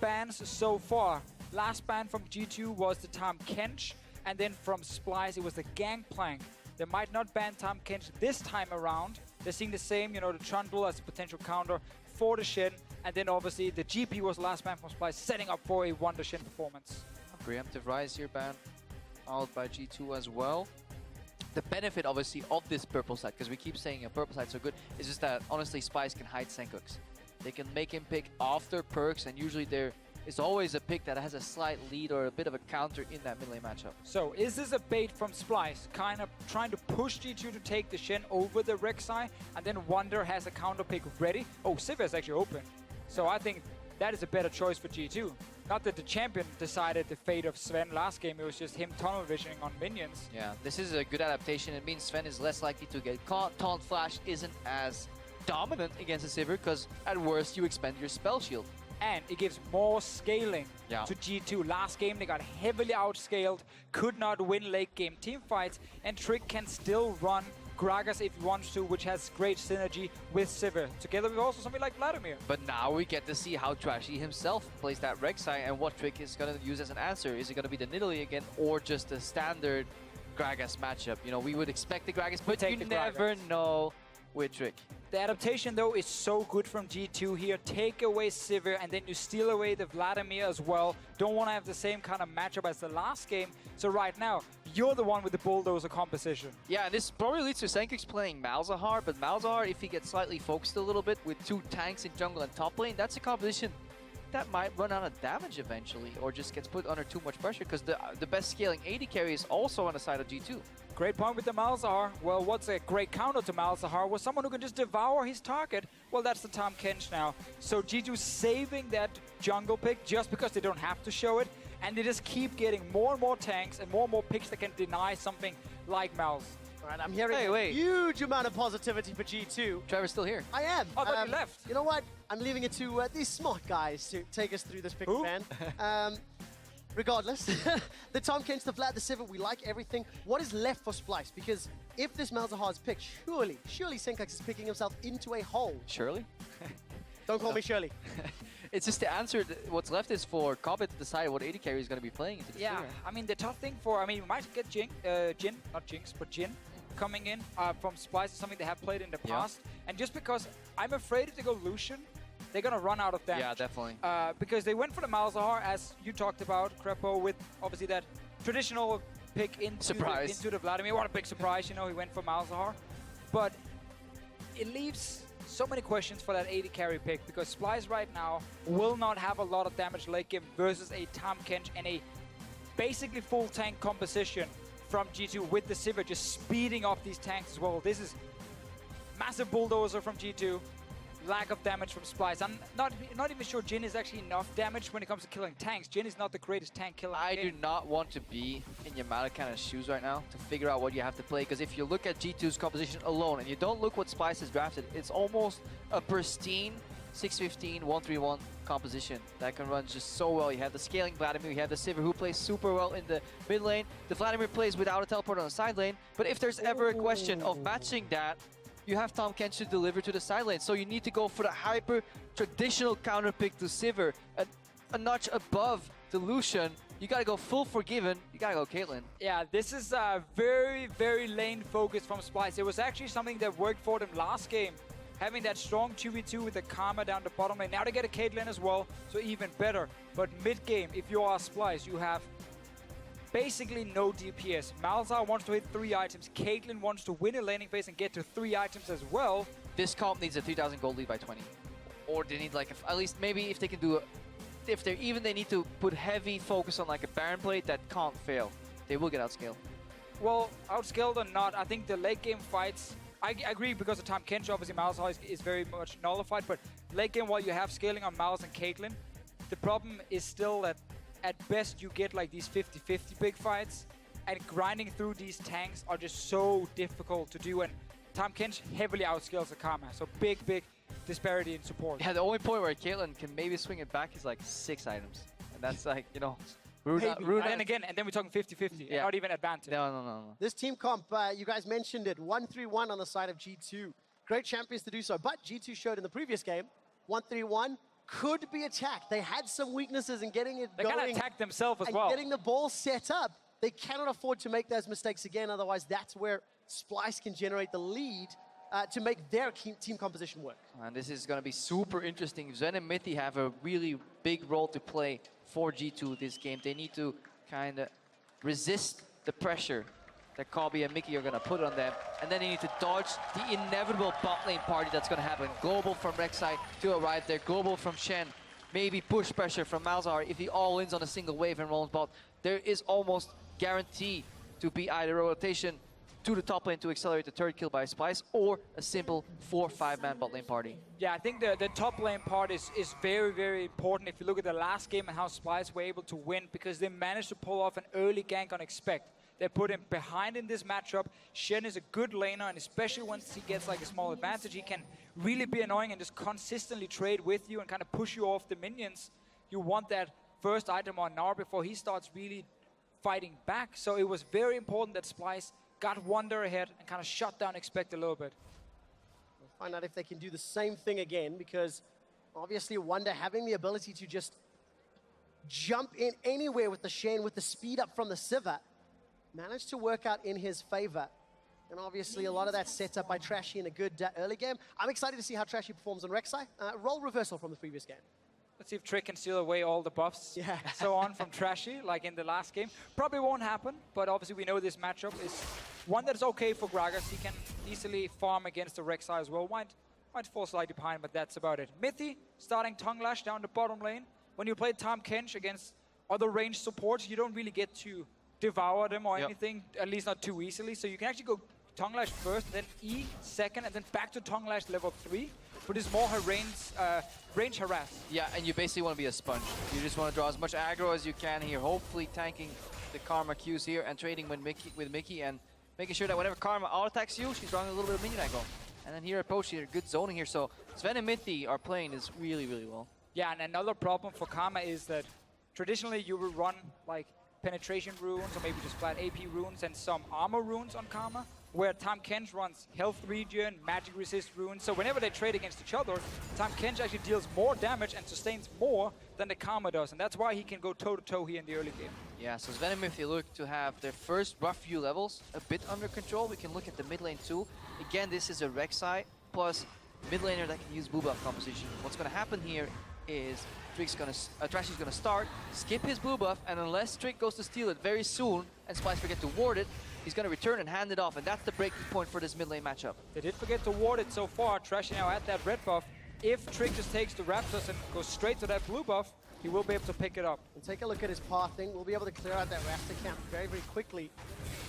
bans so far. Last ban from G2 was the Tahm Kench, and then from Splyce it was the Gangplank. They might not ban Tahm Kench this time around. They're seeing the same, you know, the Trundle as a potential counter for the Shen, and then obviously the GP was the last ban from Splyce, setting up for a Wunder Shen performance. Preemptive Rise here banned out by G2 as well. The benefit, obviously, of this purple side, because we keep saying a purple side's so good, is just that, honestly, Splyce can hide Sencux. They can make him pick after Perkz, and usually there is always a pick that has a slight lead or a bit of a counter in that mid lane matchup. So, is this a bait from Splyce, kind of trying to push G2 to take the Shen over the Rek'Sai, and then Wunder has a counter pick ready? Oh, Sivir is actually open. So I think that is a better choice for G2. Not that the champion decided the fate of Zven last game, it was just him tunnel visioning on minions. Yeah, this is a good adaptation. It means Zven is less likely to get caught. Taunt Flash isn't as dominant against the Sivir, because at worst you expend your spell shield. And it gives more scaling to G2. Last game they got heavily outscaled, could not win late game team fights, and Trick can still run Gragas if he wants to, which has great synergy with Sivir, together with also something like Vladimir. But now we get to see how Trashy himself plays that Rek'Sai and what Trick is going to use as an answer. Is it going to be the Nidalee again, or just a standard Gragas matchup? You know, we would expect the Gragas, but you never know with Trick. The adaptation, though, is so good from G2 here. Take away Sivir, and then you steal away the Vladimir as well. Don't want to have the same kind of matchup as the last game. So right now, you're the one with the bulldozer composition. Yeah, and this probably leads to Sencux playing Malzahar, but Malzahar, if he gets slightly focused a little bit with 2 tanks in jungle and top lane, that's a composition that might run out of damage eventually, or just gets put under too much pressure, because the best scaling AD carry is also on the side of G2. Great point with the Malzahar. Well, what's a great counter to Malzahar was someone who can just devour his target. Well, that's the Tahm Kench now. So G2 saving that jungle pick just because they don't have to show it, and they just keep getting more and more tanks and more picks that can deny something like Malz. All right, I'm hearing a huge amount of positivity for G2. Trevor's still here. I am. Oh, but you left. You know what? I'm leaving it to these smart guys to take us through this pick ban. Regardless, the Tahm Kench, the Vlad, the Sivir, we like everything. What is left for Splyce? Because if this Malzahar is picked, surely Sencux is picking himself into a hole. Shirley? Don't call me Shirley. It's just the answer. What's left is for Kobbe to decide what AD carry is going to be playing into the Sivir. I mean, the tough thing for, we might get Jin, not Jinx, but Jin coming in from Splyce is something they have played in the past. And just because I'm afraid if they go Lucian, they're going to run out of damage. Yeah, definitely. Because they went for the Malzahar, as you talked about, Crepo, with obviously that traditional pick into the Vladimir. What a big surprise, you know, he went for Malzahar. But it leaves so many questions for that AD carry pick, because Splyce right now will not have a lot of damage late game versus a Tahm Kench and a basically full tank composition from G2 with the Sivir just speeding off these tanks as well. This is massive bulldozer from G2. Lack of damage from Splyce. I'm not even sure Jin is actually enough damage when it comes to killing tanks. Jin is not the greatest tank killer. I do not want to be in your Malakan's shoes right now to figure out what you have to play, because if you look at G2's composition alone and you don't look what Splyce has drafted, it's almost a pristine 6-15, 1-3-1 composition that can run just so well. You have the scaling Vladimir, you have the Sivir who plays super well in the mid lane. The Vladimir plays without a teleport on the side lane, but if there's ever a question of matching that, you have Tahm Kench to deliver to the side lane. So you need to go for the hyper-traditional counter pick to Sivir, a notch above the Lucian. You gotta go full Forgiven, you gotta go Caitlyn. Yeah, this is very lane focused from Splyce. It was actually something that worked for them last game, having that strong 2v2 with the Karma down the bottom lane. Now they get a Caitlyn as well, so even better. But mid-game, if you are Splyce, you have basically no DPS. Malzahar wants to hit 3 items. Caitlyn wants to win a laning phase and get to 3 items as well. This comp needs a 3,000 gold lead by 20. Or they need like, at least maybe if they can do, they need to put heavy focus on like a Baron play that can't fail. They will get outscaled. Well, outscaled or not, I think the late game fights, I agree because of Tahm Kench, obviously Malzahar is very much nullified, but late game while you have scaling on Malz and Caitlyn, the problem is still that at best you get like these 50-50 big fights, and grinding through these tanks are just so difficult to do, and Tahm Kench heavily outscales the Karma, so big disparity in support. Yeah, the only point where Caitlyn can maybe swing it back is like 6 items, and that's like, you know, rude. And then we're talking 50-50, not even advantage. No. This team comp, you guys mentioned it, 1-3-1 on the side of G2. Great champions to do so, but G2 showed in the previous game, 1-3-1, could be attacked. They had some weaknesses in getting it They going. kind of attacked themselves as and well. getting the ball set up. They cannot afford to make those mistakes again, otherwise that's where Splyce can generate the lead to make their team composition work. And this is going to be super interesting. Zven and mithy have a really big role to play for G2 this game. They need to kind of resist the pressure that Kobbe and Mikyx are going to put on them. And then they need to dodge the inevitable bot lane party that's going to happen. Global from Rek'Sai to arrive there. Global from Shen. Maybe push pressure from Malzahar if he all-ins on a single wave and rolls bot. There is almost guaranteed to be either a rotation to the top lane to accelerate the third kill by Splyce or a simple 4-5-man bot lane party. Yeah, I think the top lane part is very, very important if you look at the last game and how Splyce were able to win because they managed to pull off an early gank on Expect. They put him behind in this matchup. Shen is a good laner, and especially once he gets like a small advantage, he can really be annoying and just consistently trade with you and kind of push you off the minions. You want that first item on Gnar before he starts really fighting back. So it was very important that Splyce got Wunder ahead and kind of shut down Expect a little bit. We'll find out if they can do the same thing again because obviously Wunder having the ability to just jump in anywhere with the Shen, with the speed up from the Sivir, managed to work out in his favor. And obviously a lot of that set up by Trashy in a good early game. I'm excited to see how Trashy performs on Rek'Sai. Role reversal from the previous game. Let's see if Trick can steal away all the buffs and so on from Trashy, like in the last game. Probably won't happen, but obviously we know this matchup is one that is okay for Gragas. He can easily farm against the Rek'Sai as well. Might fall slightly behind, but that's about it. Mithy starting Tongue Lash down the bottom lane. When you play Tahm Kench against other ranged supports, you don't really get to devour them or anything, at least not too easily. So you can actually go Tongue Lash first, then E second, and then back to Tongue Lash level 3. But it's more her range harass. Yeah, and you basically want to be a sponge. You just want to draw as much aggro as you can here, hopefully tanking the Karma Qs here and trading with Mikyx and making sure that whenever Karma auto-attacks you, she's drawing a little bit of minion aggro. And then here at Poach, here, good zoning here. So Zven and mithy are playing this really, really well. Yeah, and another problem for Karma is that traditionally you will run like penetration runes or maybe just flat AP runes and some armor runes on Karma, where Tahm Kench runs health regen, magic resist runes. So whenever they trade against each other, Tahm Kench actually deals more damage and sustains more than the Karma does. And that's why he can go toe-to-toe here in the early game. Yeah, so Zven and mithy look to have their first rough few levels a bit under control. We can look at the mid lane too. Again, this is a Rek'Sai plus mid laner that can use blue buff composition. What's going to happen here is Trashy's gonna start, skip his blue buff, and unless Trick goes to steal it very soon and Splyce forget to ward it, he's gonna return and hand it off, and that's the breaking point for this mid lane matchup. They did forget to ward it so far. Trashy now at that red buff. If Trick just takes the Raptors and goes straight to that blue buff, he will be able to pick it up. And take a look at his pathing. We'll be able to clear out that Raptor camp very, very quickly.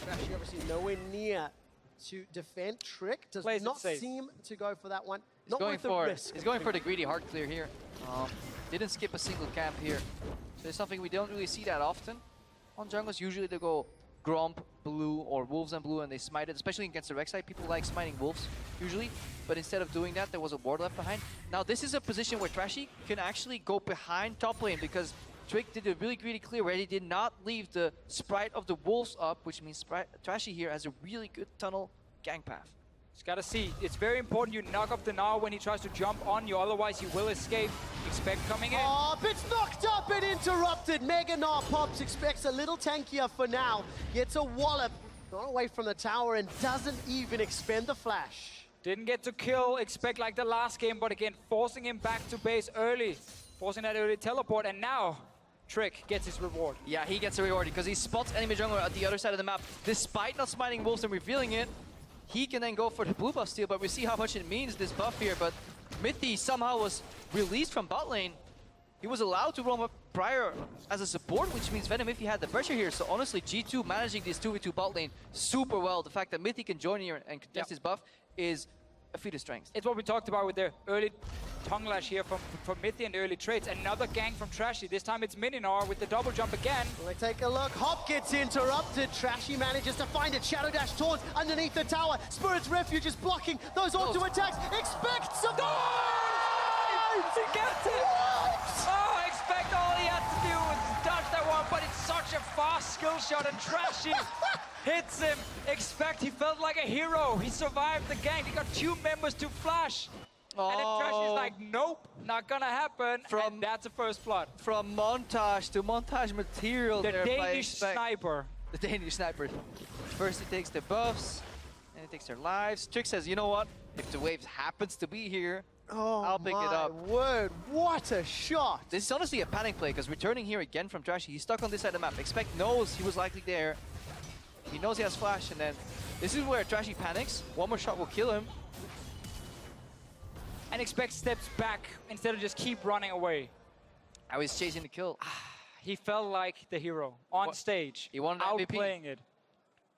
Trashy obviously nowhere near to defend. Trick does not seem to go for that one. Not worth the risk. He's going for the greedy heart clear here. Didn't skip a single camp here. So it's something we don't really see that often on junglers. Usually they go Gromp, Blue, or Wolves and Blue, and they smite it, especially against the Rek'Sai. People like smiting Wolves, usually. But instead of doing that, there was a ward left behind. Now this is a position where Trashy can actually go behind top lane because Trick did a really greedy clear where he did not leave the Sprite of the Wolves up, which means Trashy here has a really good tunnel gang path. Just gotta see. It's very important you knock off the Gnar when he tries to jump on you, otherwise he will escape. Expect coming in. Oh, it's knocked up and interrupted. Mega Gnar pops. Expects a little tankier for now. Gets a wallop, not away from the tower, and doesn't even expend the flash. Didn't get to kill Expect like the last game, but again, forcing him back to base early. Forcing that early teleport, and now Trick gets his reward. Yeah, he gets a reward because he spots enemy jungler at the other side of the map. Despite not smiting Wolves and revealing it, he can then go for the blue buff steal, but we see how much it means, this buff here. But mithy somehow was released from bot lane. He was allowed to roam up prior as a support, which means Zven and mithy had the pressure here. So honestly, G2 managing this 2v2 bot lane super well. The fact that mithy can join here and contest his buff is a feat of strength. It's what we talked about with the early Tongue Lash here from mithy and the early trades. Another gank from Trashy. This time it's Mininar with the double jump again. Well, take a look. Hop gets interrupted. Trashy manages to find it. Shadow Dash taunts underneath the tower. Spirit's Refuge is blocking those auto attacks. Expect some... He gets it! Oh, Expect all he had to do was dodge that one, but it's such a fast skill shot, and Trashy hits him. Expect, he felt like a hero. He survived the gank. He got 2 members to flash. And then Trashy's like, nope, not gonna happen. And that's the first blood. From montage to montage material. The Danish sniper. The Danish sniper. First he takes the buffs, and he takes their lives. Trick says, you know what? If the wave happens to be here, I'll pick it up. Word, what a shot! This is honestly a panic play, because returning here again from Trashy, he's stuck on this side of the map. Expect knows he was likely there. He knows he has flash, and then this is where Trashy panics. One more shot will kill him. And Expect steps back instead of just keep running away. Now he's chasing the kill. He felt like the hero on stage. He wanted outplaying it.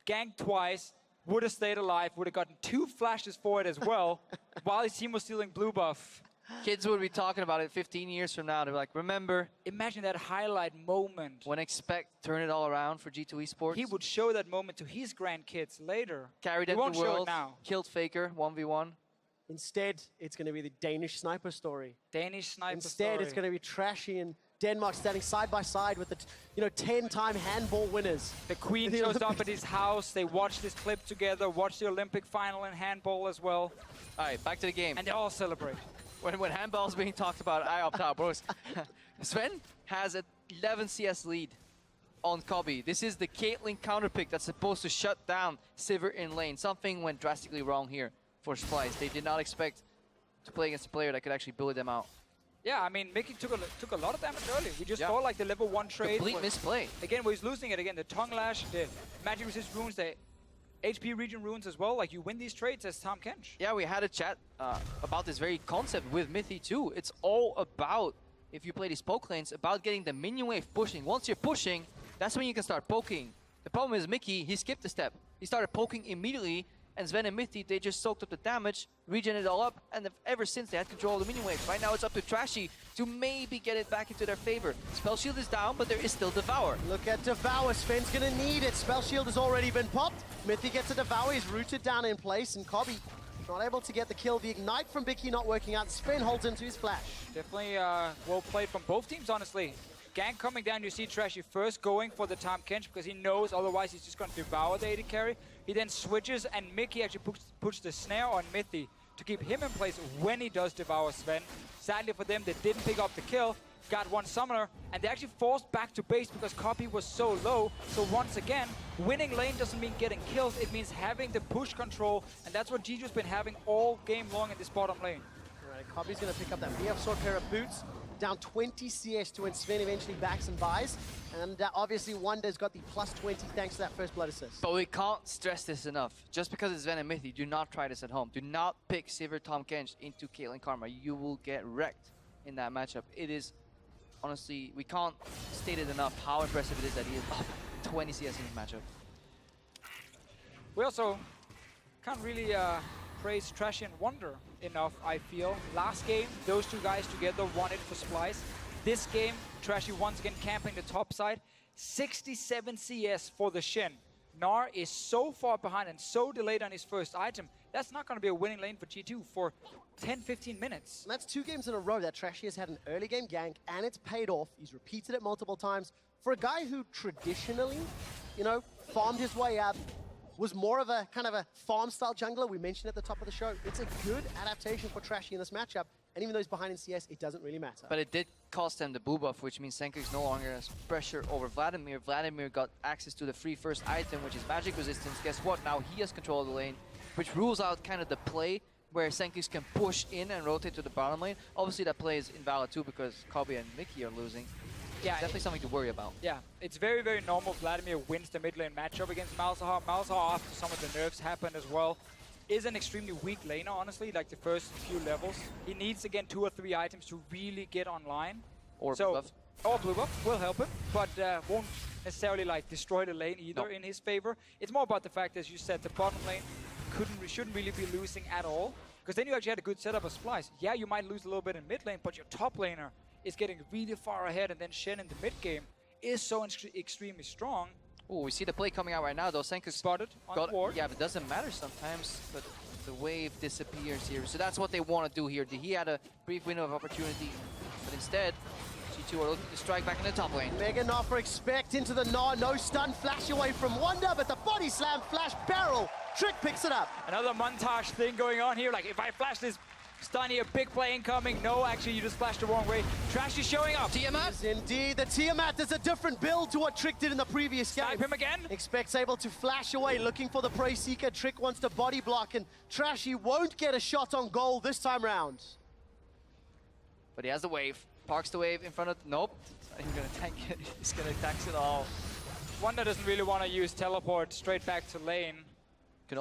Ganked twice, would have stayed alive, would have gotten 2 flashes for it as well, while his team was stealing blue buff. Kids would be talking about it 15 years from now. They're like, remember? Imagine that highlight moment. When Expect turned it all around for G2 Esports. He would show that moment to his grandkids later. Carried it to the world, killed Faker, 1v1. Instead, it's going to be the Danish sniper story. Danish sniper Instead, it's going to be Trashy and Denmark standing side by side with the 10-time handball winners. The Queen shows up at his house. They watch this clip together, watch the Olympic final in handball as well. All right, back to the game. And they all celebrate. When handball is being talked about, I opt out, bros. Sven has an 11 CS lead on Kobbe. This is the Caitlyn counter pick that's supposed to shut down Sivir in lane. Something went drastically wrong here for Splyce. They did not expect to play against a player that could actually bully them out. Yeah, I mean, Mikyx took a lot of damage early. We just saw like the level 1 trade. Complete misplay. Again, where he's losing it again. The tongue lash, the magic resist runes, the HP region runes as well. Like, you win these trades as Tahm Kench. Yeah, we had a chat about this very concept with Mithy too. It's all about, if you play these poke lanes, about getting the minion wave pushing. Once you're pushing, that's when you can start poking. The problem is Mikyx, he skipped a step. He started poking immediately, and Zven and mithy, they just soaked up the damage, regen it all up, and ever since they had control of the minion waves. Right now it's up to Trashy to maybe get it back into their favor. Spell shield is down, but there is still Devour. Look at Devour, Sven's gonna need it. Spell shield has already been popped. Mithy gets a Devour, he's rooted down in place, and Kobbe not able to get the kill. The Ignite from Vicky not working out. Sven holds into his flash. Definitely well played from both teams, honestly. Gank coming down, you see Trashy first going for the Tahm Kench because he knows otherwise he's just going to devour the AD carry. He then switches, and Mikyx actually puts the snare on mithy to keep him in place when he does devour Sven. Sadly for them, they didn't pick up the kill, got one summoner, and they actually forced back to base because Kobbe was so low. So once again, winning lane doesn't mean getting kills, it means having the push control, and that's what G2's been having all game long in this bottom lane. All right, Kobbe's going to pick up that BF sword pair of boots. Down 20 CS to when Sven eventually backs and buys. And obviously Wunder's got the plus 20 thanks to that first blood assist. But we can't stress this enough. Just because it's Zven and mithy, do not try this at home. Do not pick Sivir Tahm Kench into Caitlyn Karma. You will get wrecked in that matchup. It is, honestly, we can't state it enough how impressive it is that he is up 20 CS in this matchup. We also can't really praise Trashy and Wunder enough, I feel. Last game, those two guys together won it for Splyce. This game, Trashy once again camping the top side. 67 CS for the Shen. Gnar is so far behind and so delayed on his first item. That's not going to be a winning lane for G2 for 10-15 minutes. And that's 2 games in a row that Trashy has had an early game gank, and it's paid off. He's repeated it multiple times. For a guy who traditionally, farmed his way up, was more of a kind of a farm-style jungler, we mentioned at the top of the show. It's a good adaptation for Trashy in this matchup, and even though he's behind in CS, it doesn't really matter. But it did cost them the blue buff, which means Sencux no longer has pressure over Vladimir. Vladimir got access to the free first item, which is magic resistance. Guess what? Now he has control of the lane, which rules out kind of the play where Sencux can push in and rotate to the bottom lane. Obviously, that play is invalid too because Kobbe and Mikyx are losing. Yeah, definitely something to worry about. Yeah, it's very, very normal. Vladimir wins the mid lane matchup against Malzahar. Malzahar, after some of the nerfs happened as well, is an extremely weak laner, honestly, like the first few levels. He needs, again, 2 or 3 items to really get online. Or blue buff. Or blue buff will help him, but won't necessarily like destroy the lane either in his favor. It's more about the fact, as you said, the bottom lane shouldn't really be losing at all. Because then you actually had a good setup of Splyce. Yeah, you might lose a little bit in mid lane, but your top laner is getting really far ahead, and then Shen in the mid game is so extremely strong. Oh, we see the play coming out right now though. Sencux spotted on the ward. Yeah, but it doesn't matter sometimes, but the wave disappears here. So that's what they want to do here. He had a brief window of opportunity, but instead, G2 are looking to strike back in the top lane. Mega Gnar for Expect into the Gnar. No stun flash away from Wunder, but the body slam flash barrel. Trick picks it up. Another montage thing going on here. Like, if I flash this Stun here, big play incoming. No, actually, you just flashed the wrong way. Trashy showing up. Tiamat? Yes, indeed, the Tiamat is a different build to what Trick did in the previous game. Snipe him again. Expect's able to flash away, looking for the Prey Seeker. Trick wants to body block, and Trashy won't get a shot on goal this time round. But he has the wave. Parks the wave in front of... Nope. He's gonna tank it. He's gonna tax it all. Wunder doesn't really want to use teleport straight back to lane.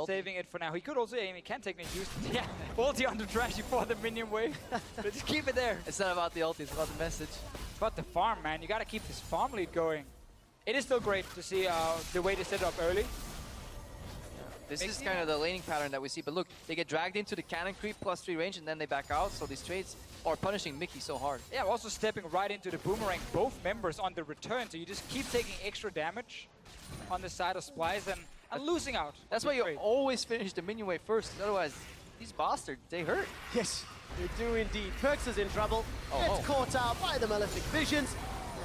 Saving it for now. He could also aim. He can technically use it. Yeah, ulti onto Trashy for the minion wave. But just keep it there. It's not about the ulti, it's about the message. But the farm, man. You got to keep this farm lead going. It is still great to see the way they set it up early. This is kind of the laning pattern that we see. But look, they get dragged into the cannon creep +3 range and then they back out. So these trades are punishing Mikyx so hard. Yeah, also stepping right into the boomerang. Both members on the return. So you just keep taking extra damage on the side of Splyce and losing out. That's why you always finish the minion wave first. Otherwise, these bastards, they hurt. Yes, they do indeed. Perkz is in trouble. Gets caught out by the Malefic Visions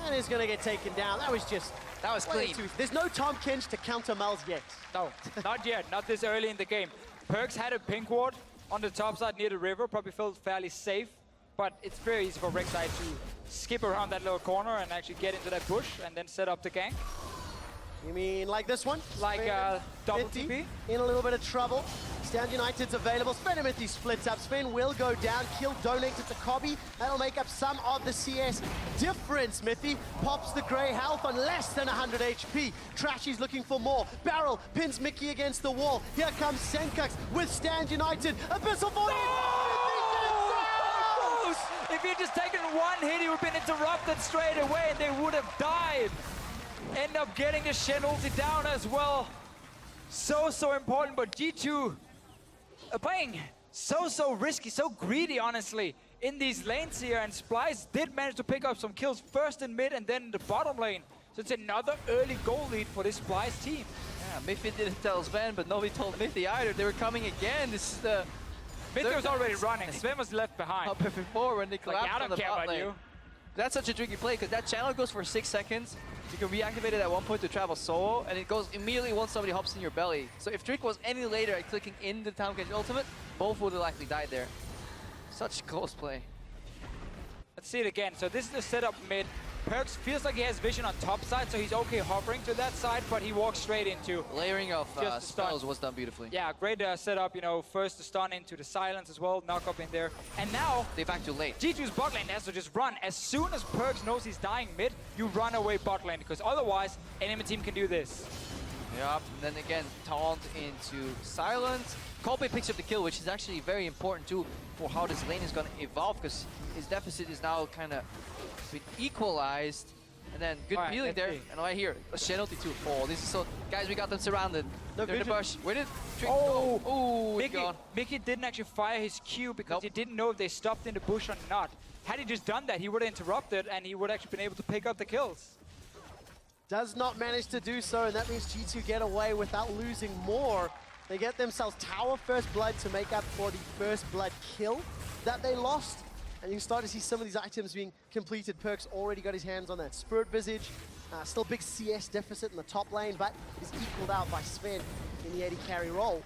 and is going to get taken down. That was clean. There's no Tahm Kench to counter Mal's yet. No, not yet. Not this early in the game. Perkz had a pink ward on the top side near the river. Probably felt fairly safe. But it's very easy for Rek'Sai to skip around that little corner and actually get into that bush and then set up the gank. You mean like this one? Like double TP? In a little bit of trouble. Stand United's available. Sven and mithy splits up. Sven will go down. Kill donated to Kobbe. That'll make up some of the CS difference. mithy pops the grey health on less than 100 HP. Trashy's looking for more. Barrel pins Mikyx against the wall. Here comes Sencux with Stand United. Abyssal Void! If he had just taken one hit, he would have been interrupted straight away and they would have died. End up getting the Shen ulti down as well. So important, but G2 are playing so risky, so greedy, honestly, in these lanes here. And Splyce did manage to pick up some kills first in mid and then in the bottom lane. So it's another early goal lead for this Splyce team. Yeah, mithy didn't tell Zven, but nobody told mithy either. They were coming again. This is the... mithy was already running. Zven was left behind. Up before when they collapsed I don't care about you. That's such a tricky play because that channel goes for 6 seconds. You can reactivate it at one point to travel solo, and it goes immediately once somebody hops in your belly. So if Trick was any later at clicking in the Tahm Kench ultimate, both would have likely died there. Such close play. Let's see it again. So this is the setup mid. Perkz feels like he has vision on top side, so he's okay hovering to that side, but he walks straight into layering of spells was done beautifully. Yeah, great setup, you know, first the stun into the silence as well, knock up in there. And now they back too late. G2's bot lane has to just run. As soon as Perkz knows he's dying mid, you run away bot lane, because otherwise, enemy team can do this. Yep, and then again, taunt into silence. Kobbe picks up the kill, which is actually very important too for how this lane is going to evolve, because his deficit is now kind of been equalized. And then good feeling there. And right here, a Shen ulti too. Oh, this is so... Guys, we got them surrounded. They're in the bush. Where did Trick go? Oh, Mikyx didn't actually fire his Q because he didn't know if they stopped in the bush or not. Had he just done that, he would have interrupted and he would have actually been able to pick up the kills. Does not manage to do so, and that means G2 get away without losing more. They get themselves Tower First Blood to make up for the First Blood kill that they lost. And you can start to see some of these items being completed. Perkz already got his hands on that Spirit Visage. Still big CS deficit in the top lane, but is equaled out by Zven in the AD carry role.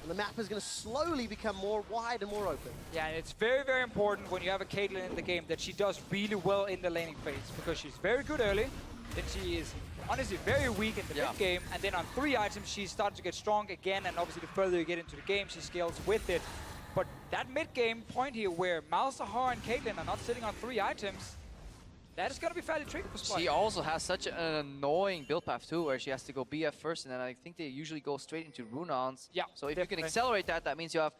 And the map is going to slowly become more wide and more open. Yeah, and it's very important when you have a Caitlyn in the game that she does really well in the laning phase, because she's very good early, then she is honestly very weak in the mid game, and then on 3 items she started to get strong again, and obviously the further you get into the game, she scales with it. But that mid-game point here where Malzahar and Caitlyn are not sitting on 3 items, that is going to be fairly tricky for Splyce. She also has such an annoying build path too, where she has to go BF first, and then I think they usually go straight into Rune-ons. Yeah, so if you can accelerate that, that means you have...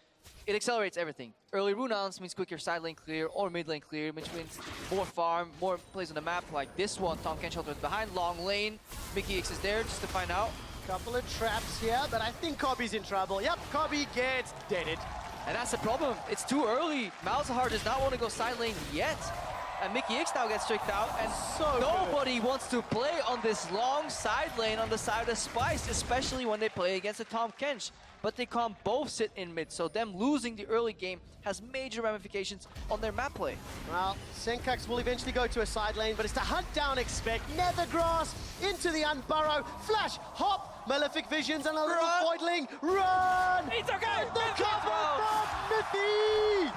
It accelerates everything. Early Rune-ons means quicker side lane clear or mid lane clear, which means more farm, more plays on the map, like this one. Tahm Kench shelter behind, long lane. Mikyx is there just to find out. Couple of traps here, but I think Kobbe's in trouble. Yep, Kobbe gets deaded. And that's the problem. It's too early. Malzahar does not want to go side lane yet. And Mikyx now gets tricked out. And nobody wants to play on this long side lane on the side of Splyce, especially when they play against the Tahm Kench. But they can't both sit in mid, so them losing the early game has major ramifications on their map play. Well, Sencux will eventually go to a side lane, but it's to hunt down Expect. Nether Grasp into the Unburrow. Flash, hop, Malefic Visions and a little foidling. Run! It's okay! The cover from mithy!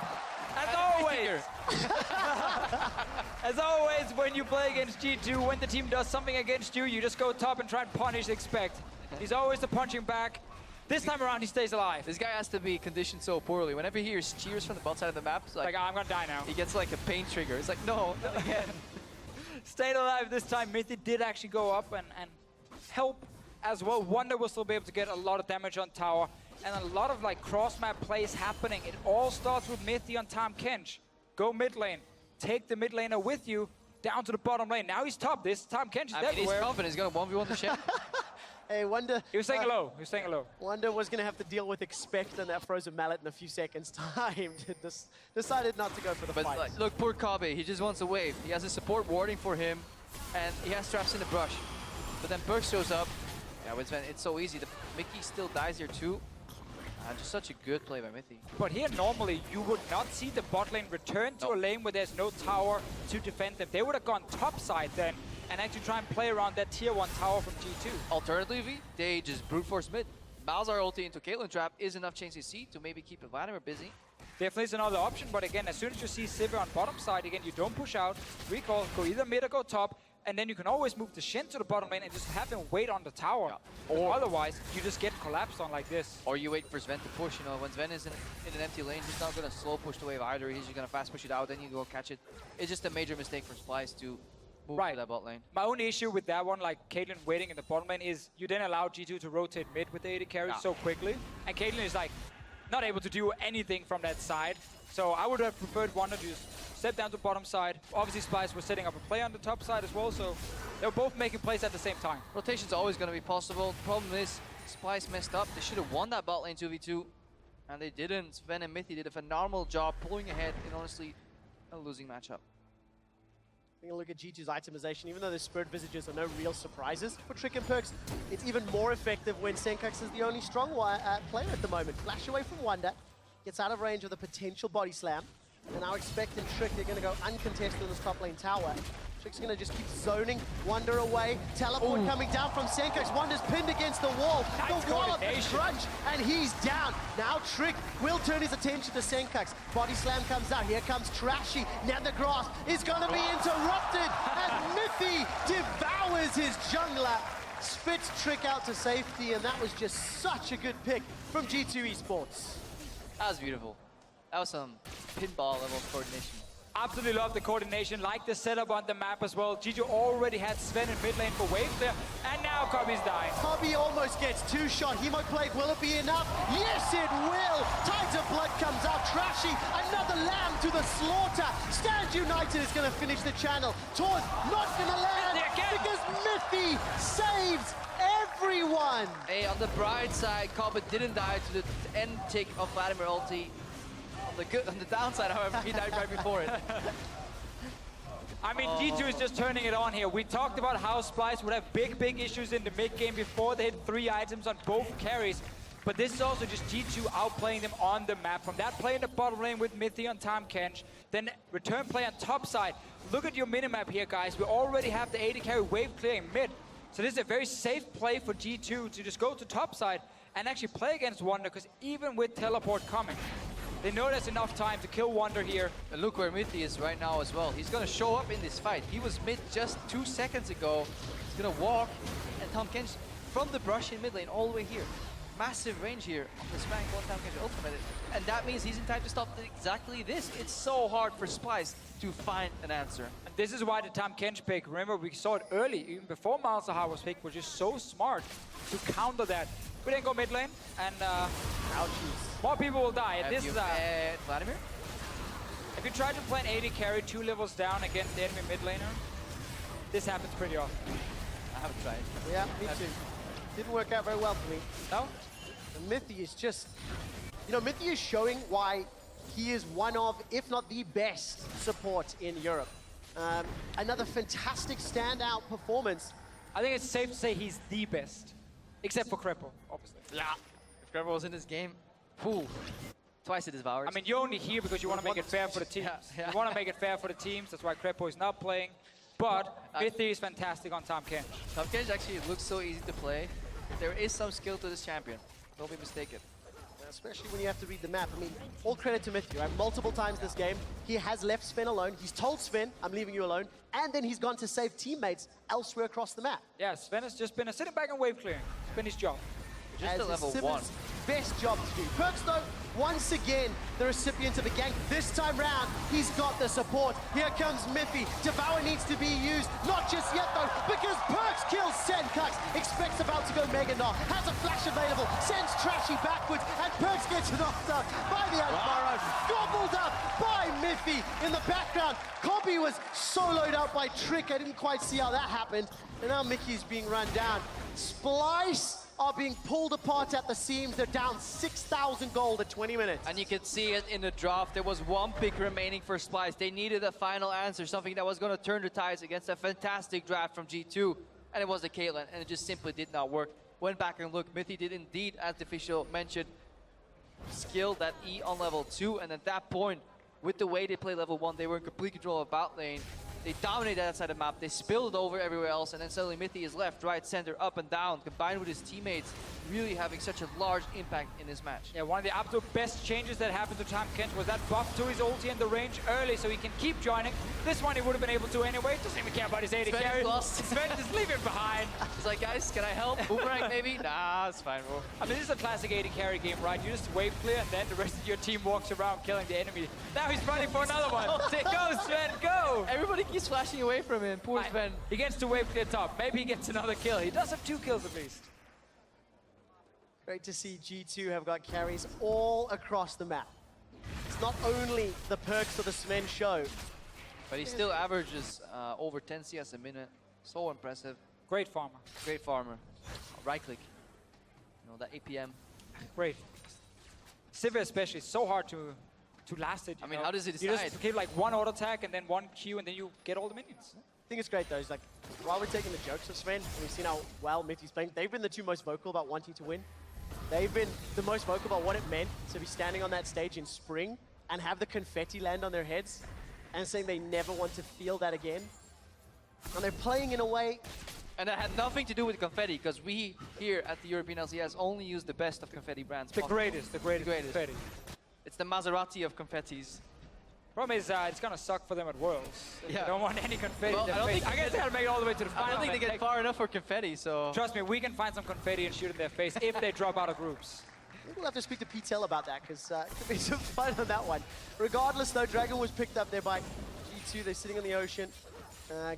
As always, as always, when you play against G2, when the team does something against you, you just go top and try and punish, expect. He's always the punching back. This time around, he stays alive. This guy has to be conditioned so poorly. Whenever he hears cheers from the bot side of the map, it's like, I'm gonna die now. He gets like a pain trigger. It's like, no, not again. Stayed alive this time. Mithy did actually go up and help as well. Wunder will still be able to get a lot of damage on tower. And a lot of like cross-map plays happening. It all starts with Mithy on Tahm Kench. Go mid lane. Take the mid laner with you down to the bottom lane. Now he's top. This Tahm Kench is everywhere. He's confident. He's going to 1v1 the Shen. Hey, Wunder. He was saying hello. He was saying hello. Wunder was going to have to deal with expect and that frozen mallet in a few seconds' time. Decided not to go for the fight. Like, look, poor Kobbe. He just wants a wave. He has a support warding for him, and he has traps in the brush. But then Perkz shows up. Yeah, with Zven, it's so easy. The Mikyx still dies here too. Just such a good play by mithy. But here, normally, you would not see the bot lane return to a lane where there's no tower to defend them. They would have gone top side then and actually try and play around that tier 1 tower from G2. Alternatively, they just brute force mid. Malzahar ulti into Caitlyn trap is enough chance to see to maybe keep Vladimir busy. Definitely is another option, but again, as soon as you see Zven on bottom side, again, you don't push out, recall, go either mid or go top, and then you can always move the Shen to the bottom lane and just have him wait on the tower. Yeah. Or otherwise, you just get collapsed on like this. Or you wait for Zven to push, you know, when Zven is in an empty lane, he's not going to slow push the wave either, he's just going to fast push it out, then you go catch it. It's just a major mistake for Splyce to move to that bot lane. My only issue with that one, like Caitlyn waiting in the bottom lane, is you then allow G2 to rotate mid with the AD carry so quickly, and Caitlyn is like not able to do anything from that side. So I would have preferred Wunder to just step down to bottom side. Obviously, Splyce was setting up a play on the top side as well, so they were both making plays at the same time. Rotation's always going to be possible. The problem is, Splyce messed up. They should have won that bot lane 2v2, and they didn't. Zven and mithy did a phenomenal job pulling ahead in honestly a losing matchup. Taking a look at G2's itemization, even though the Spirit Visages are no real surprises for Trick and Perkz, it's even more effective when Sencux is the only strong player at the moment. Flash away from Wunder, gets out of range of the potential body slam, and now expecting Trick, they're going to go uncontested in this top lane tower. Trick's going to just keep zoning Wunder away. Teleport coming down from Sencux. Wunder's pinned against the wall. The wall of the crunch, and he's down. Now Trick will turn his attention to Sencux. Body slam comes out. Here comes Trashy. Now the grass is going to be interrupted as mithy devours his jungler. Spits Trick out to safety, and that was just such a good pick from G2 Esports. That was beautiful. That was some pinball level coordination. Absolutely love the coordination, like the setup on the map as well. G2 already had Zven in mid lane for wave there, and now Kobbe's dying. Kobbe almost gets 2 shot. Hemo Plague, will it be enough? Yes, it will! Tides of Blood comes out. Trashy, another lamb to the slaughter. Stand United is going to finish the channel. Taunt not going to land because mithy saves everyone. Hey, on the bright side, Kobbe didn't die to the end tick of Vladimir ulti. On the downside, however, he died right before it. I mean, G2 is just turning it on here. We talked about how Splyce would have big issues in the mid game before they hit 3 items on both carries. But this is also just G2 outplaying them on the map. From that play in the bottom lane with mithy on Tahm Kench, then return play on top side. Look at your minimap here, guys. We already have the AD carry wave clearing mid. So this is a very safe play for G2 to just go to top side and actually play against Wunder, because even with teleport coming, they know there's enough time to kill Wunder here. And look where mithy is right now as well. He's going to show up in this fight. He was mid just 2 seconds ago. He's going to walk, and Tahm Kench from the brush in mid lane all the way here. Massive range here on this rank 1 Tahm Kench ultimate. And that means he's in time to stop exactly this. It's so hard for Splyce to find an answer. And this is why the Tahm Kench pick, remember we saw it early, even before Malzahar was picked, was just so smart to counter that. We then go mid lane, and more people will die. This is Vladimir? If you try to play an AD carry 2 levels down against the enemy mid laner, this happens pretty often. I haven't tried. Yeah, me too. Didn't work out very well for me. No? And mithy is just, you know, mithy is showing why he is one of, if not the best support in Europe. Another fantastic standout performance. I think it's safe to say he's the best. Except for Krepo, obviously. Yeah. If Krepo was in this game, twice it devoured. I mean, you're only here because you want to make it fair for the teams. You want to make it fair for the teams. That's why Krepo is not playing. But mithy is fantastic on Tahm Kench. Tahm Kench actually looks so easy to play. there is some skill to this champion. Don't be mistaken. Especially when you have to read the map. I mean, all credit to Mithy, right? Multiple times this game, he has left Zven alone. He's told Zven, I'm leaving you alone. And then he's gone to save teammates elsewhere across the map. Yeah, Zven has just been sitting back and wave clearing. It's been his job. Just a level 1. Best job to do. Perkz, though, once again, the recipient of the gank. This time round, he's got the support. Here comes Mithy. Devour needs to be used. Not just yet, though, because Perkz kills Sencux. Expects about to go Mega Knock. Has a flash available. Sends Trashy backwards. And Perkz gets knocked out by the Alvaro. Gobbled up by Mithy in the background. Kobbe was soloed out by Trick. I didn't quite see how that happened. And now Mikyx being run down. Splyce are being pulled apart at the seams. They're down 6,000 gold at 20 minutes. And you can see it in the draft. There was 1 pick remaining for Splyce. They needed a final answer, something that was going to turn the tides against a fantastic draft from G2. And it was the Caitlyn, and it just simply did not work. Went back and looked. Mithy did indeed, as the official mentioned, skill that E on level 2. And at that point, with the way they play level 1, they were in complete control of bot lane. They dominated that side of the map, they spilled it over everywhere else, and then suddenly Mithy is left, right, center, up and down, combined with his teammates, really having such a large impact in this match. Yeah, one of the absolute best changes that happened to TamKent was that buff to his ulti and the range early so he can keep joining. This one he would have been able to anyway, doesn't even care about his AD carry. Zven just leave it behind. He's like, guys, can I help? Boomerang maybe? Nah, it's fine, bro. I mean, this is a classic AD carry game, right? You just wave clear and then the rest of your team walks around killing the enemy. Now he's running for another one. Go, Zven, go! Everybody keeps flashing away from him, poor Zven. He gets to wave clear top. Maybe he gets another kill. He does have 2 kills at least. Great to see G2 have got carries all across the map. It's not only the Perkz or the Zven show. But he still averages over 10 CS a minute. So impressive. Great farmer. Great farmer. Right click. You know, that APM. Great. Sivir especially, so hard to last it. I mean, how does he decide? You just give like 1 auto attack and then 1 Q and then you get all the minions. I think it's great though, is like, while we're taking the jokes of Zven, and we've seen how well Mithy's playing, they've been the 2 most vocal about wanting to win. They've been the most vocal about what it meant to be standing on that stage in spring and have the confetti land on their heads and saying they never want to feel that again. And they're playing in a way... And that had nothing to do with confetti, because we here at the European LCS only use the best of confetti brands. The greatest confetti. It's the Maserati of confettis. Problem is, it's gonna suck for them at Worlds. They don't want any confetti. Well, I guess they gotta make it all the way to the final. I don't think they get far enough for confetti, so... Trust me, we can find some confetti and shoot in their face if they drop out of groups. I think we'll have to speak to PTEL about that, because it could be some fun on that one. Regardless, though, Dragon was picked up there by G2. They're sitting on the ocean.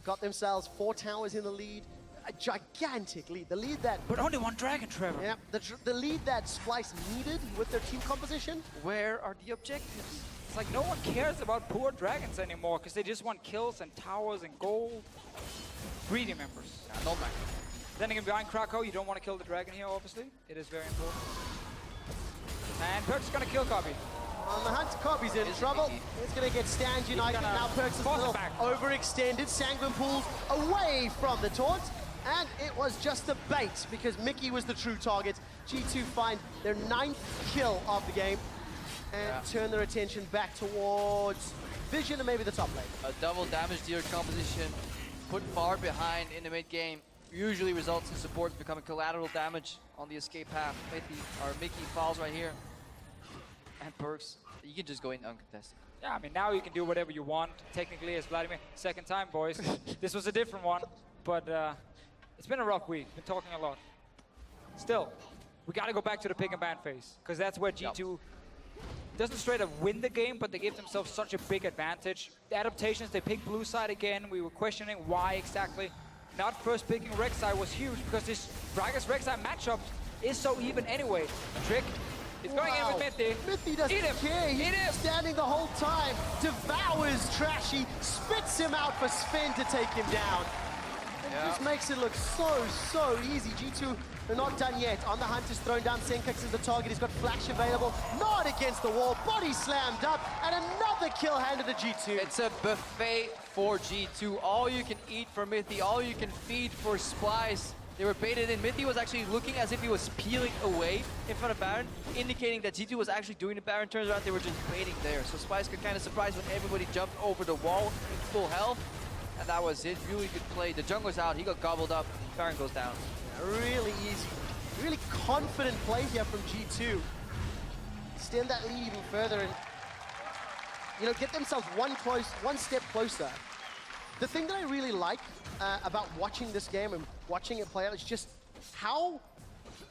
Got themselves 4 towers in the lead. A gigantic lead. The lead that... But only 1 dragon, Trevor. Yeah, the lead that Splyce needed with their team composition. Where are the objectives? It's like no one cares about poor dragons anymore because they just want kills and towers and gold. Greedy members. Yeah, no matter. Then again, behind Krakow, you don't want to kill the dragon here, obviously. It is very important. And Perkz is going to kill Kobbe. On the hunt, Kobbe's in trouble. He's going to get stand united. Now Perkz is a little overextended. Sanguine pulls away from the taunt. And it was just a bait because Mikyx was the true target. G2 find their 9th kill of the game and turn their attention back towards Vision and maybe the top lane. A double damage dealer composition put far behind in the mid game usually results in supports becoming collateral damage on the escape path. Mikyx falls right here. And Perkz, you can just go in uncontested. Yeah, I mean, now you can do whatever you want. Technically, as Vladimir, 2nd time, boys. This was a different one, but it's been a rough week. Been talking a lot. Still, we got to go back to the pick and ban phase, because that's where G2 doesn't straight up win the game, but they give themselves such a big advantage. The adaptations, they pick blue side again. We were questioning why exactly. Not first picking Rek'Sai was huge, because this Gragas Rek'Sai matchup is so even anyway. Trick. He's going in with Mithy. Mithy doesn't care. He's standing the whole time. Devours Trashy. Spits him out for Zven to take him down. It just makes it look so easy. G2 are not done yet. On the hunt is thrown down. Sencux is the target. He's got flash available. Not against the wall. Body slammed up. And another kill handed to G2. It's a buffet for G2. All you can eat for Mithy. All you can feed for Splyce. They were baited in. Mithy was actually looking as if he was peeling away in front of Baron, indicating that G2 was actually doing the Baron. Turns out they were just waiting there. So Splyce got kind of surprised when everybody jumped over the wall in full health. And that was it. Really good play. The jungler's out. He got gobbled up. Baron goes down. Really easy Really confident play here from G2. Extend that lead even further and, you know, get themselves one step closer. The thing that I really like about watching this game and watching it play out is just how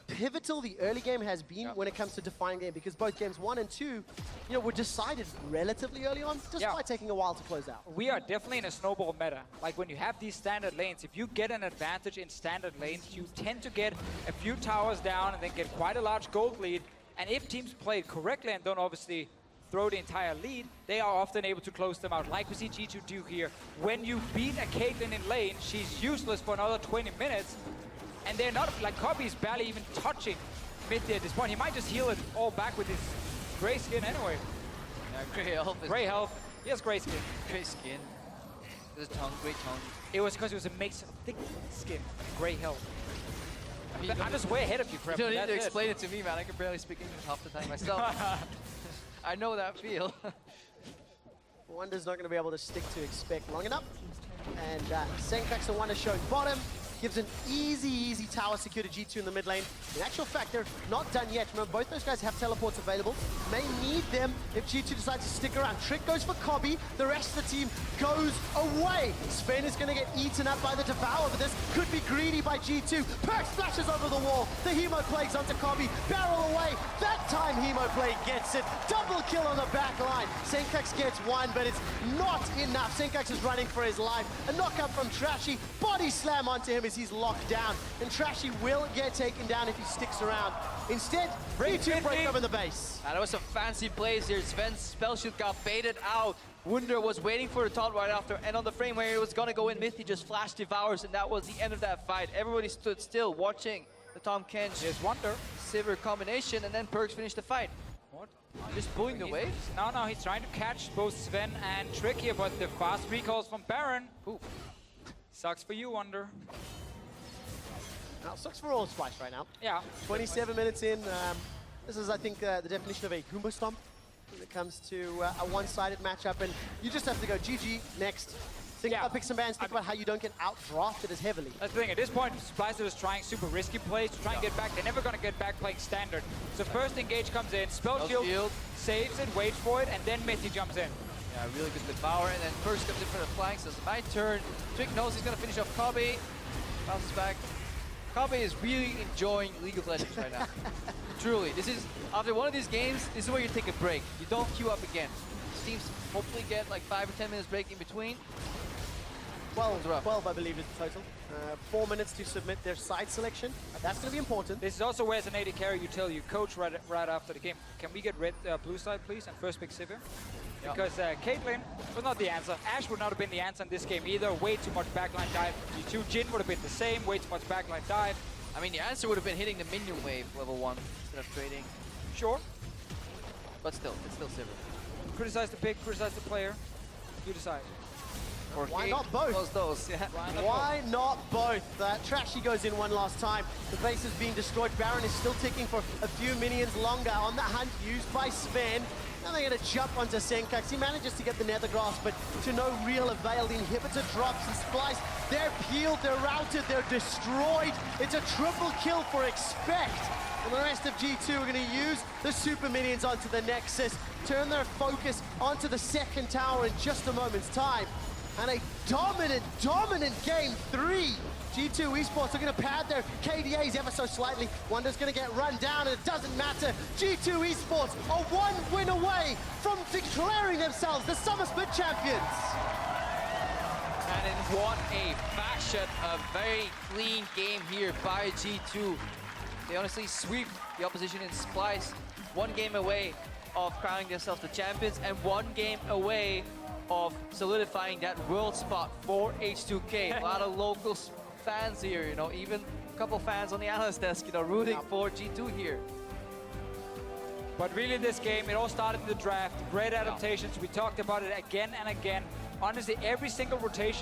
pivotal the early game has been when it comes to defining game, because both games 1 and 2, you know, were decided relatively early on, despite taking a while to close out. We are definitely in a snowball meta. Like when you have these standard lanes, if you get an advantage in standard lanes, you tend to get a few towers down and then get quite a large gold lead. And if teams play it correctly and don't obviously throw the entire lead, they are often able to close them out, like we see G2 do here. When you beat a Caitlyn in lane, she's useless for another 20 minutes. And they're not, like Kobbe's barely even touching mithy at this point. He might just heal it all back with his gray skin anyway. Yeah, gray health. Gray health. He has gray skin. Gray skin. There's a tongue, great tongue. It was because it was a mix of thick skin and gray health. I'm just way ahead of you, Prep. You don't need to explain it to me, man. I can barely speak English half the time myself. I know that feel. Wunder's not going to be able to stick to expect long enough. And Sencux and Wunder showing bottom. Gives an easy tower secure to G2 in the mid lane. In actual fact, they're not done yet. Remember, both those guys have teleports available. May need them if G2 decides to stick around. Trick goes for Kobbe. The rest of the team goes away. Zven is going to get eaten up by the Devour, but this could be greedy by G2. Perkz flashes over the wall. The Hemo Plagues onto Kobbe. Barrel away. That time Hemo Plague gets it. Double kill on the back line. Sencux gets one, but it's not enough. Sencux is running for his life. A knockup from Trashy. Body slam onto him. He's locked down, and Trashy will get taken down if he sticks around. Instead, G2 break up in the base. And there was some fancy plays here. Sven's spell shield got baited out. Wunder was waiting for the taunt right after, and on the frame where he was gonna go in, mithy just flash devours, and that was the end of that fight. Everybody stood still watching the Tahm Kench There's Wunder. Sivir combination, and then Perkz finished the fight. What? Just pulling the wave? No, he's trying to catch both Zven and Trick here, but the fast recalls from Baron. Ooh. Sucks for you, Wunder. Now, sucks for all Splyce right now. Yeah. 27 minutes in. This is, I think, the definition of a Goomba Stomp when it comes to a one-sided matchup. And you just have to go GG next. Think about picks and bans. Think about how you don't get out-drafted as heavily. That's the thing. At this point, Splyce is trying super risky plays to try and get back. They're never going to get back playing standard. So first engage comes in. Spell shield saves it, waits for it, and then mithy jumps in. Yeah, really good devour, and then Perkz comes in for the flanks. So it's my turn. Trick knows he's gonna finish off Kobbe. Bounces back. Kobbe is really enjoying League of Legends right now. Truly, this is, after one of these games, this is where you take a break. You don't queue up again. Teams hopefully get like 5 or 10 minutes break in between. 12, I believe, is the total. 4 minutes to submit their side selection. That's going to be important. This is also where, as an AD carry, you tell your coach right after the game, can we get blue side, please, and first pick Sivir? Because Caitlyn was not the answer. Ashe would not have been the answer in this game either. Way too much backline dive. G2 Jhin would have been the same. Way too much backline dive. I mean, the answer would have been hitting the minion wave level 1 instead of trading. Sure. But still, it's still Sivir. Criticize the pick, criticize the player. You decide. Or why not both? Those, yeah. Why not both? Trashy goes in one last time. The base is being destroyed. Baron is still ticking for a few minions longer on the hunt used by Zven. Now they're going to jump onto Sencux. He manages to get the Nether Grasp, but to no real avail. The inhibitor drops and Splyce. They're peeled, they're routed, they're destroyed. It's a triple kill for Expect. And the rest of G2 are going to use the super minions onto the Nexus, turn their focus onto the second tower in just a moment's time. And a dominant game 3. G2 Esports are going to pad their KDAs ever so slightly. Wunder's going to get run down, and it doesn't matter. G2 Esports are 1 win away from declaring themselves the Summer Split champions. And in what a fashion, a very clean game here by G2. They honestly sweep the opposition in Splyce. 1 game away of crowning themselves the champions, and 1 game away of solidifying that world spot for H2K. A lot of local fans here, you know, even a couple fans on the analyst desk, you know, rooting for G2 here. But really this game, it all started in the draft. Great adaptations. We talked about it again and again. Honestly, every single rotation